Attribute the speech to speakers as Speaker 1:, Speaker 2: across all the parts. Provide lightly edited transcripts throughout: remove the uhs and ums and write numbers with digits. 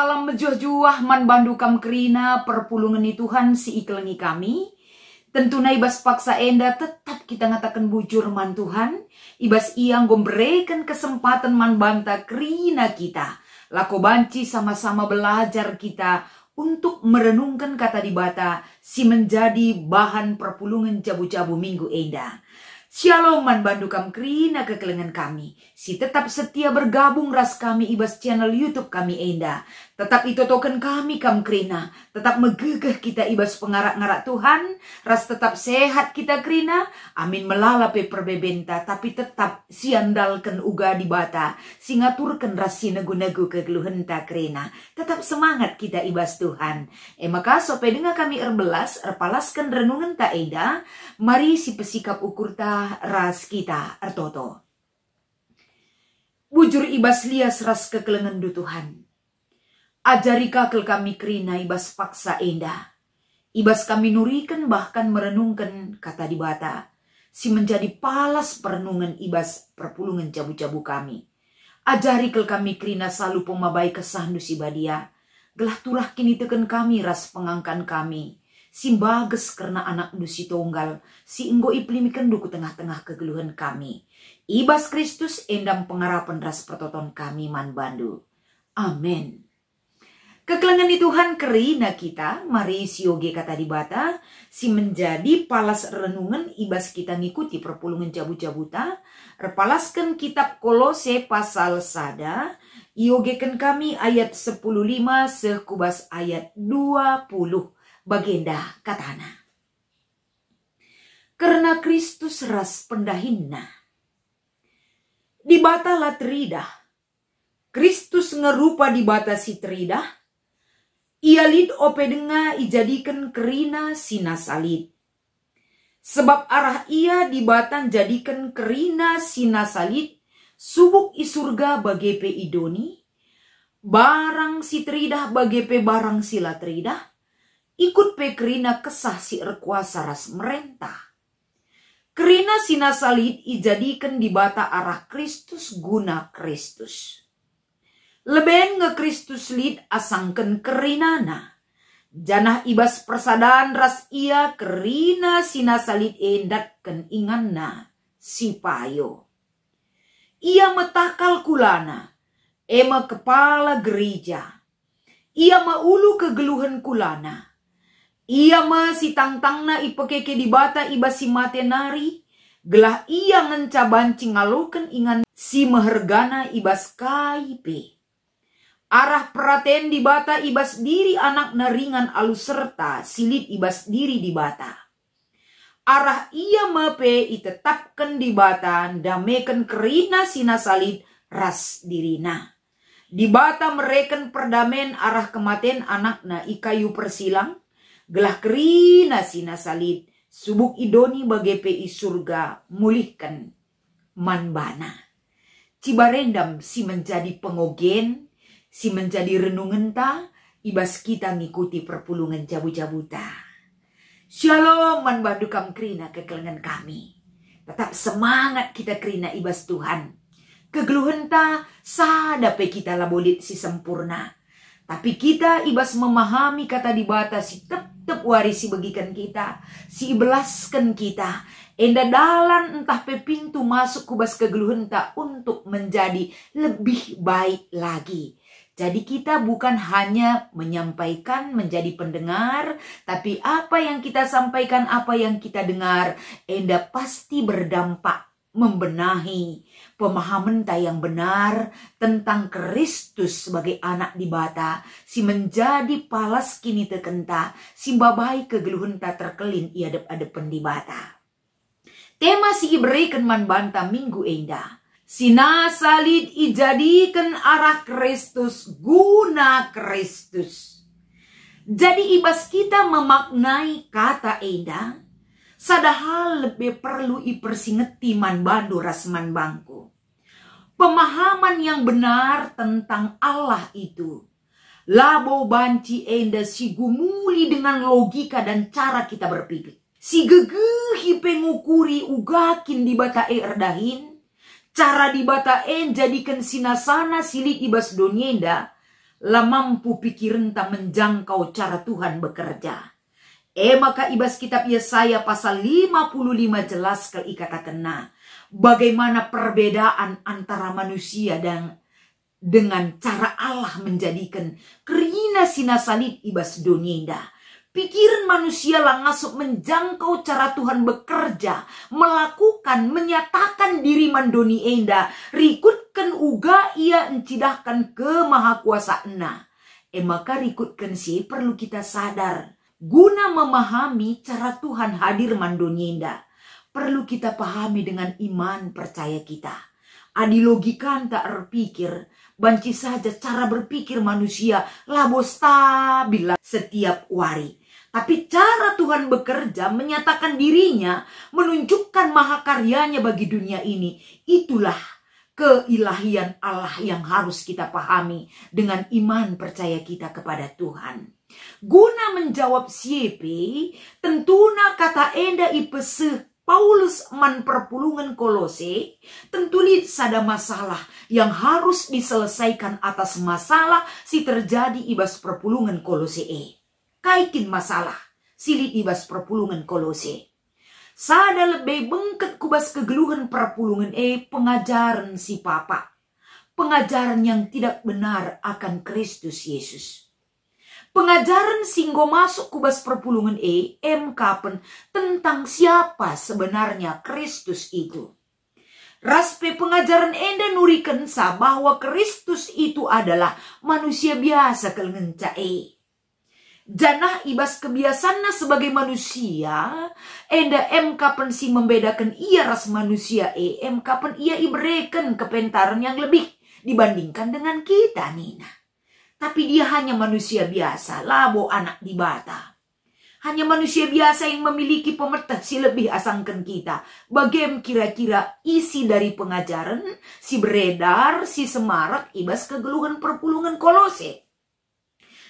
Speaker 1: salam mejuah-juah man bandu kam kerina perpulungan ni Tuhan si iklengi kami. Tentu na ibas paksa enda tetap kita ngatakan bujur man Tuhan. Ibas iang gombrekan kesempatan man banta kerina kita. Lako banci sama-sama belajar kita untuk merenungkan kata dibata si menjadi bahan perpulungan jabu-jabu minggu enda. Shalom man bandu kam kerina kekelengan kami. Si tetap setia bergabung ras kami ibas channel YouTube kami enda. Tetap itotoken kami kam kerina. Tetap megegeh kita ibas pengarak-ngarak Tuhan. Ras tetap sehat kita kerina. Amin melalape perbebenta. Tapi tetap siandalkan uga di bata. Singaturkan ras si negu-negu kegeluhenta kerina. Tetap semangat kita ibas Tuhan. Maka sope dengar kami erbelas. Erpalaskan renungan ta enda. Mari si pesikap ukur ta ras kita ertoto. Bujur ibas lias ras kekelengan du Tuhan. Ajari kakel kami kerina ibas paksa enda. Ibas kami nurikan bahkan merenungkan kata dibata. Si menjadi palas perenungan ibas perpulungan jabu-jabu kami. Ajari kel kami kerina selalu pemabai kesandu si badia. Gelah turah kini teken kami ras pengangkan kami. Si bages karena anak dusi tunggal. Si enggo iplimikan duku tengah-tengah kegeluhan kami. Ibas Kristus endam pengarapan ras pertoton kami man bandu. Amin. Kekelengan di Tuhan kerina kita. Mari sioge kata dibata. Si menjadi palas renungan ibas kita ngikuti perpulungan jabu-jabuta. Repalaskan kitab Kolose pasal sada. Iogeken kami ayat 15 sekubas ayat 20. Bagenda katana. Karena Kristus ras pendahinna. Di bata la teridah. Kristus ngerupa di bata si teridah. Ia lid ope denga ijadikan kerina sina salid. Sebab arah ia di batan jadikan kerina sina salid. Subuk i surga bagepe idoni. Barang si teridah bagepe barang sila teridah. Ikut pe kerina kesah si erkuasa ras merentah. Kerina sina salid ijadikan di bata arah Kristus guna Kristus. Leben nge Kristus lid asangken kerinana. Janah ibas persadaan ras ia kerina sina salid endatken inganna si payo. Ia metakal kulana. Ema kepala gereja. Ia maulu kegeluhan kulana. Ia si tangtangna ipekeke di bata ibas si matenari. Gelah ia ngencabanci ngaloken ingan si mehergana ibas kaipe. Arah peraten di bata ibas diri anak naringan alus serta silit ibas diri di bata. Arah ia mepe itetapkan di bata dameken kerina sina salid ras dirina. Di bata mereken perdamen arah kematen anakna ikayu persilang. Gelah kerina sina salid, subuk idoni bagepe i surga, mulihkan manbana. Cibarendam si menjadi pengogen, si menjadi renungan ta, ibas kita ngikuti perpulungan jabu-jabuta. Shalom man bandu kam kerina kekelengan kami. Tetap semangat kita kerina ibas Tuhan. Kegeluhan ta, sadape kita labolit si sempurna. Tapi kita ibas memahami kata dibata si tetap warisi bagikan kita. Si ibelaskan kita. Enda dalan entah pe pintu masuk kubas kegeluhan ta untuk menjadi lebih baik lagi. Jadi kita bukan hanya menyampaikan menjadi pendengar. Tapi apa yang kita sampaikan, apa yang kita dengar. Enda pasti berdampak. Membenahi pemahaman ta yang benar tentang Kristus sebagai anak di bata. Si menjadi palas kini tekenta. Si babai kegeluhan ta terkelin iadep-adepen di bata. Tema si iberikan man banta minggu enda. Sina salid ijadikan arah Kristus guna Kristus. Jadi ibas kita memaknai kata enda. Sadahal lebih perlu ipersingeti man bandu ras man bangku. Pemahaman yang benar tentang Allah itu. Labo banci enda si gumuli dengan logika dan cara kita berpikir. Si gegehi pengukuri ugakin di bata erdahin. Cara di bata jadikan sinasana silit ibas donyenda. lah mampu pikiran tak menjangkau cara Tuhan bekerja. Maka ibas kitab Yesaya pasal 55 jelas kali katakan bagaimana perbedaan antara manusia dan dengan cara Allah menjadikan kerina sina salib ibas dunia. Pikiran manusia lah ngasup menjangkau cara Tuhan bekerja, melakukan, menyatakan diri mandoni enda, rikutkan uga ia encidahkan ke maha kuasa ena. Maka rikutkan sih perlu kita sadar, guna memahami cara Tuhan hadir mandoni enda, perlu kita pahami dengan iman percaya kita. Adi logika tak berpikir, banci saja cara berpikir manusia labo stabil setiap hari. Tapi cara Tuhan bekerja, menyatakan dirinya, menunjukkan mahakaryanya bagi dunia ini. Itulah keilahian Allah yang harus kita pahami dengan iman percaya kita kepada Tuhan. Guna menjawab siepe, tentuna kata enda ipese Paulus man perpulungan Kolose, tentu sada masalah yang harus diselesaikan atas masalah si terjadi ibas perpulungan Kolose. Kaikin masalah silit ibas perpulungan Kolose. Sada lebih bengket kubas kegeluhan perpulungan pengajaran si papa. Pengajaran yang tidak benar akan Kristus Yesus. Pengajaran singgo masuk kubas perpulungan kapan tentang siapa sebenarnya Kristus itu. Raspe pengajaran enda nurikan sa bahwa Kristus itu adalah manusia biasa kelengenca Janah ibas kebiasaannya sebagai manusia, enda kapan si membedakan ia ras manusia kapan ia iberikan kepentaran yang lebih dibandingkan dengan kita Nina. Tapi dia hanya manusia biasa, labo anak di bata. Hanya manusia biasa yang memiliki pemerintah si lebih asangkan kita. Bagaimana kira-kira isi dari pengajaran si beredar, si semarak, ibas kegeluhan perpulungan Kolose.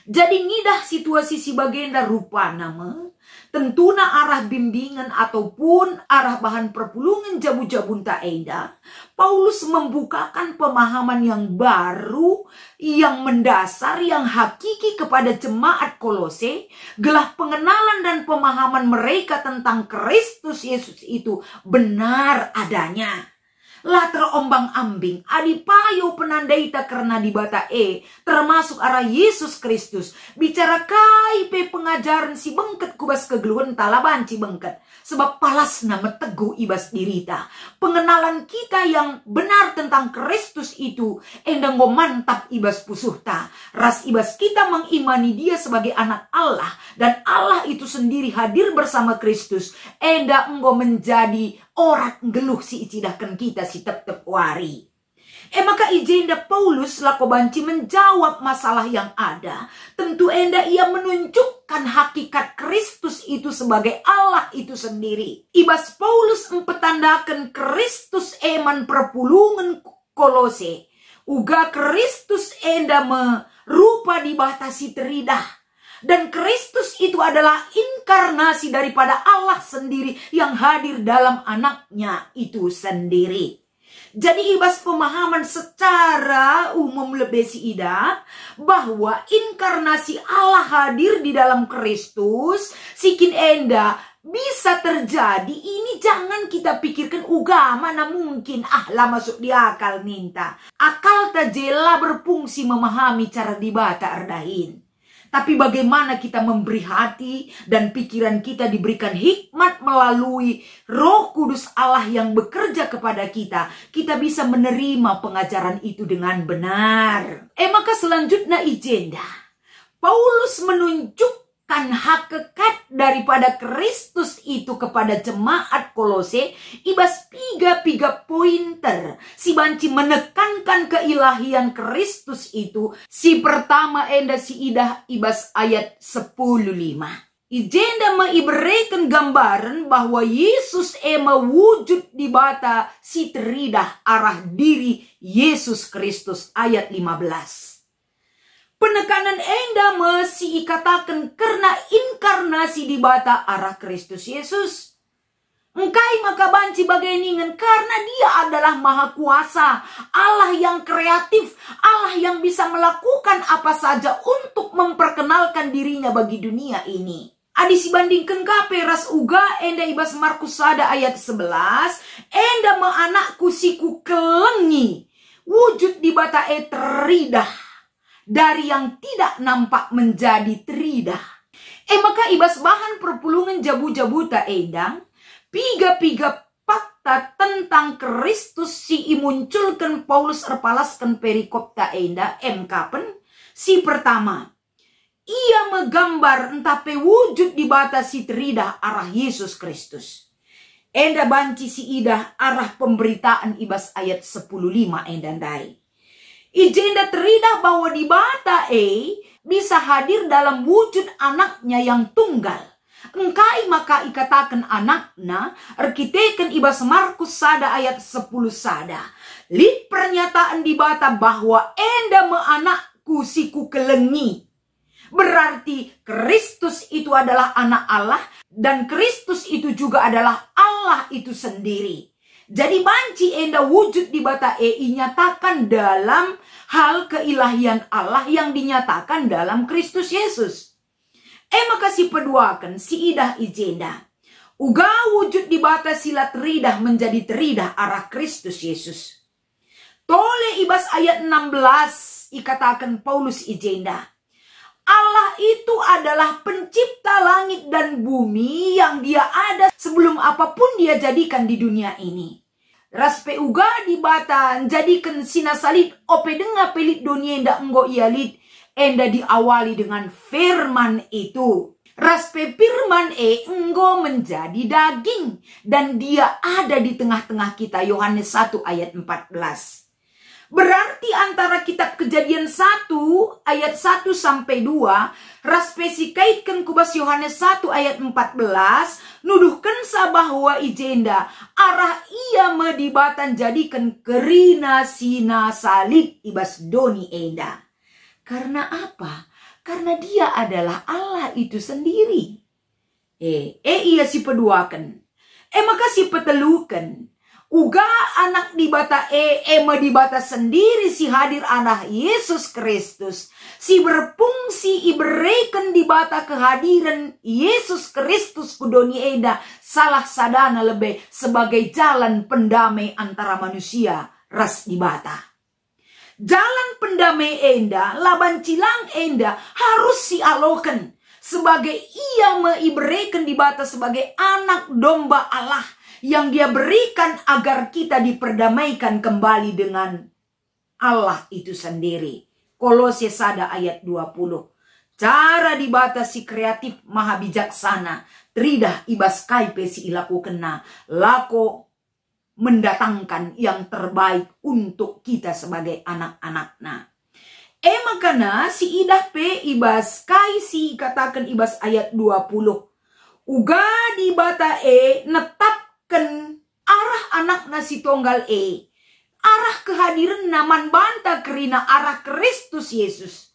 Speaker 1: Jadi ngidah situasi si bagenda rupa nama, tentuna arah bimbingan ataupun arah bahan perpulungan jabu-jabun tak enda, Paulus membukakan pemahaman yang baru, yang mendasar, yang hakiki kepada jemaat Kolose, gelah pengenalan dan pemahaman mereka tentang Kristus Yesus itu benar adanya. Lah terombang-ambing, adipayo penandaita karena dibata termasuk arah Yesus Kristus. Bicara kaipe pengajaran si bengket kubas kegeluhan talabanci bengket. Sebab palas nama teguh ibas dirita. Pengenalan kita yang benar tentang Kristus itu endang mantap ibas pusuhta. Ras ibas kita mengimani dia sebagai anak Allah. Dan Allah itu sendiri hadir bersama Kristus. Endang menjadi orang geluh si icidahkan kita si tep-tep wari. Maka ijenda Paulus lako banci menjawab masalah yang ada. Tentu enda ia menunjukkan hakikat Kristus itu sebagai Allah itu sendiri. Ibas Paulus mempetandakan Kristus eman perpulungan Kolose. Uga Kristus enda merupa dibatasi teridah. Dan Kristus itu adalah inkarnasi daripada Allah sendiri yang hadir dalam anaknya itu sendiri. Jadi ibas pemahaman secara umum lebih si ida bahwa inkarnasi Allah hadir di dalam Kristus sikin enda bisa terjadi. Ini jangan kita pikirkan mana mungkin lah masuk di akal minta. Akal tajela berfungsi memahami cara dibata ardahin. Tapi bagaimana kita memberi hati dan pikiran kita diberikan hikmat melalui Roh Kudus Allah yang bekerja kepada kita. Kita bisa menerima pengajaran itu dengan benar. Maka selanjutnya ijenda. Paulus menunjukkan hakikat daripada Kristus itu kepada jemaat Kolose. Ibas tiga pointer. Si banci menekankan keilahian Kristus itu. Si pertama enda si idah ibas ayat 10:5. Ijenda meiberikan gambaran bahwa Yesus wujud di bata si teridah arah diri Yesus Kristus ayat 15. Penekanan enda masih katakan karena inkarnasi di bata arah Kristus Yesus. Engkai maka banci bagainingen karena dia adalah maha kuasa, Allah yang kreatif, Allah yang bisa melakukan apa saja untuk memperkenalkan dirinya bagi dunia ini. Adi si bandingkan kape ras uga enda ibas Markus sada ayat 11, enda me anakku siku kelengi, wujud di bata teridah, dari yang tidak nampak menjadi teridah. Maka ibas bahan perpulungan jabu-jabuta endang, piga-piga fakta tentang Kristus si imunculkan Paulus erpalaskan perikopta enda kapen. Si pertama, ia menggambar entah wujud di bata si teridah arah Yesus Kristus. Enda banci si idah arah pemberitaan ibas ayat 10:5 enda dai. Ijenda teridah bahwa di bata bisa hadir dalam wujud anaknya yang tunggal. Engkai maka ikatakan anakna, erkiteken ibas Markus sada ayat 10 sada. Lid pernyataan di bata bahwa enda me anakku siku kelengi. Berarti Kristus itu adalah anak Allah dan Kristus itu juga adalah Allah itu sendiri. Jadi banci enda wujud di bata nyatakan dalam hal keilahian Allah yang dinyatakan dalam Kristus Yesus. Maka si peduakan si idah ijenda. Uga wujud di bata sila teridah menjadi teridah arah Kristus Yesus. Tole ibas ayat 16 ikatakan Paulus ijenda. Allah itu adalah pencipta langit dan bumi yang dia ada sebelum apapun dia jadikan di dunia ini. Raspe uga di bata jadikan sinasalit ope denga pelit dunia nda enggo ialit. Enda diawali dengan firman itu. Raspe firman enggo menjadi daging. Dan dia ada di tengah-tengah kita. Yohanes 1 ayat 14. Berarti antara kitab Kejadian 1 ayat 1 sampai 2. Raspe sikaitkan kubas Yohanes 1 ayat 14. Nuduhkan bahwa ijenda. Arah ia medibatan jadikan kerina sina salib ibas doni enda. Karena apa? Karena dia adalah Allah itu sendiri. Iya si peduakan. Maka si petelukan. Uga anak di bata di bata sendiri si hadir anak Yesus Kristus. Si berfungsi iberikan di bata kehadiran Yesus Kristus kudoni eda. Salah sadana lebih sebagai jalan pendamai antara manusia ras di bata. Jalan pendamai enda, laban cilang enda harus sialokan sebagai ia meiberikan di bata sebagai anak domba Allah yang dia berikan agar kita diperdamaikan kembali dengan Allah itu sendiri. Kolose sada ayat 20. Cara di bata si kreatif maha bijaksana, teridah ibas kaipe si ilaku kena, lako mendatangkan yang terbaik untuk kita sebagai anak-anaknya. Makana si idah ibas kai si katakan ibas ayat 20. Uga di bata netapkan arah anakna si tonggal arah kehadiran naman banta kerina arah Kristus Yesus.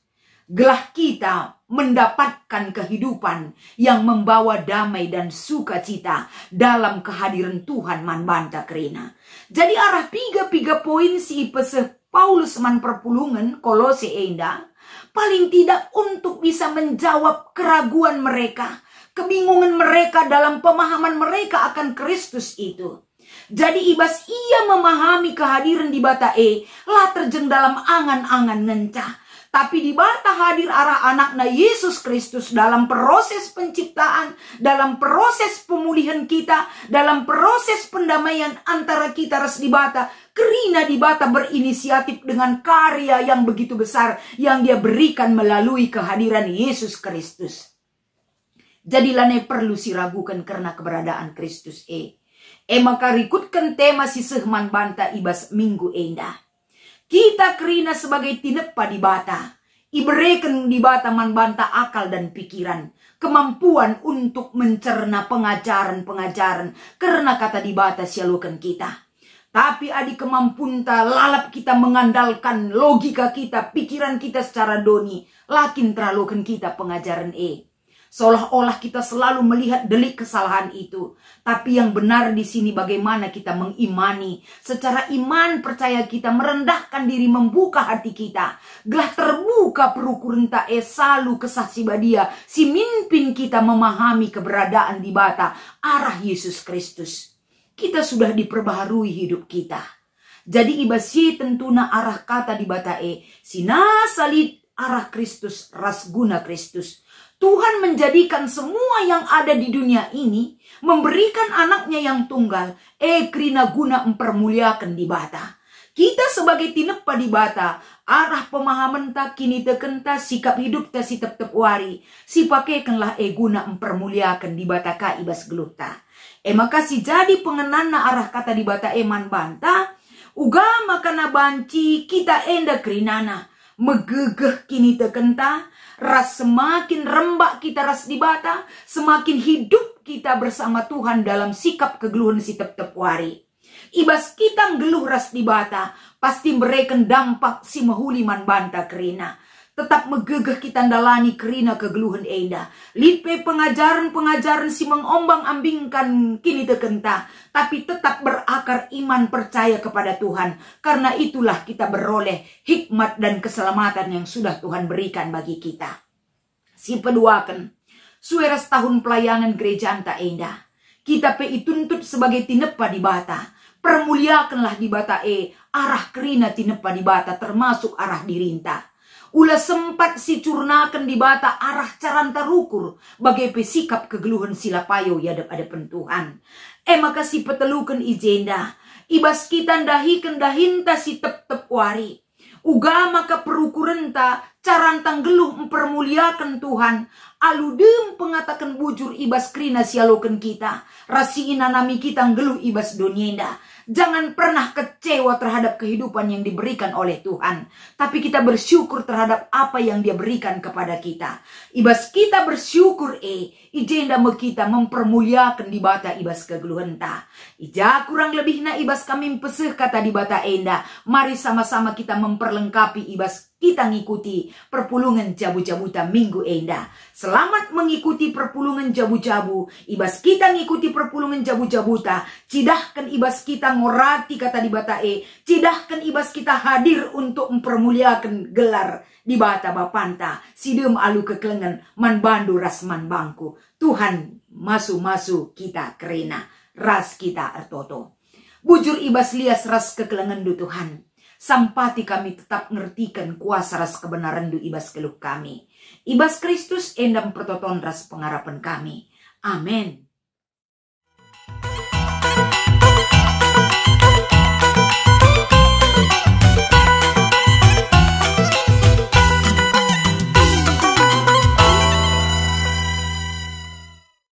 Speaker 1: Gelah kita mendapatkan kehidupan yang membawa damai dan sukacita dalam kehadiran Tuhan man banta kerina. Jadi arah piga poin si peseh Paulus man perpulungan Kolose enda paling tidak untuk bisa menjawab keraguan mereka, kebingungan mereka dalam pemahaman mereka akan Kristus itu. Jadi ibas ia memahami kehadiran di bata lah terjeng dalam angan-angan ngencah. Tapi di bata hadir arah anaknya Yesus Kristus dalam proses penciptaan, dalam proses pemulihan kita, dalam proses pendamaian antara kita ras di bata. Kerina di bata berinisiatif dengan karya yang begitu besar yang dia berikan melalui kehadiran Yesus Kristus. Jadi lane perlu siragukan karena keberadaan Kristus maka rikutkan tema si sehman banta ibas minggu endah. Kita kerina sebagai tinepa di bata. Iberikan di bata man banta akal dan pikiran. Kemampuan untuk mencerna pengajaran-pengajaran. Karena kata di bata sialukan kita. Tapi adi kemampunta lalap kita mengandalkan logika kita, pikiran kita secara doni. Lakin terlalukan kita pengajaran Seolah-olah kita selalu melihat delik kesalahan itu. Tapi yang benar di sini bagaimana kita mengimani. Secara iman percaya kita merendahkan diri, membuka hati kita. Gelah terbuka perukuran tak esalu kesah si badia. Si mimpin kita memahami keberadaan di bata arah Yesus Kristus. Kita sudah diperbaharui hidup kita. Jadi ibasi tentuna arah kata di bata sina salid arah Kristus, ras guna Kristus. Tuhan menjadikan semua yang ada di dunia ini, memberikan anaknya yang tunggal, krina guna mempermuliakan di bata. Kita sebagai tinepa di bata, arah pemahaman tak kini tekenta, sikap hidup tak si tep wari, si pakaikanlah guna mempermuliakan di bata ka ibas geluh ta. Maka si jadi pengenana arah kata di bata man banta, uga makana banci kita enda krinana, megegeh kini tekenta, ras semakin rembak kita ras di bata, semakin hidup kita bersama Tuhan dalam sikap kegeluhan si tep wari. Ibas kita ngeluh ras di bata, pasti mereken dampak si mahuli man banta kerina. Tetap megegeh kita ndalani kerina kegeluhan enda. Lipe pengajaran-pengajaran si mengombang-ambingkan kini tekenta. Tapi tetap berakar iman percaya kepada Tuhan. Karena itulah kita beroleh hikmat dan keselamatan yang sudah Tuhan berikan bagi kita. Si peduakan, sueras tahun pelayanan gereja anta enda. Kita pe ituntut sebagai tinepa di bata. Permuliakanlah di bata arah kerina tinepa di bata termasuk arah dirinta. Ulah sempat si curnakan di bata arah caranta rukur bagai pesikap kegeluhan silapayo yadap-adapan Tuhan. Maka si petelukan ijenda. Ibas kita ndahikan dahinta si tep wari. Uga maka perukurenta carantang geluh mempermuliakan Tuhan. Aludem pengatakan bujur ibas krina sialokan kita. Rasi inanami kita geluh ibas donienda. Jangan pernah kecewa terhadap kehidupan yang diberikan oleh Tuhan. Tapi kita bersyukur terhadap apa yang Dia berikan kepada kita. Ibas kita bersyukur ijenda me kita mempermuliakan di bata ibas kegeluhan ta. Ija kurang lebih na ibas kami peseh kata di bata enda. Mari sama-sama kita memperlengkapi ibas kita ngikuti perpulungan jabu-jabuta minggu enda. Selamat mengikuti perpulungan jabu-jabu. Ibas kita ngikuti perpulungan jabu-jabuta. Cidahkan ibas kita ngorati kata di bata cidahkan ibas kita hadir untuk mempermuliakan gelar di bata bapanta. Sidem alu keklengan man bandu ras man bangku. Tuhan masu-masu kita kerina. Ras kita ertoto. Bujur ibas lias ras keklengan du Tuhan. Sampati kami tetap ngertikan kuasa ras kebenaran du ibas keluh kami. Ibas Kristus endam pertoton ras pengharapan kami. Amin.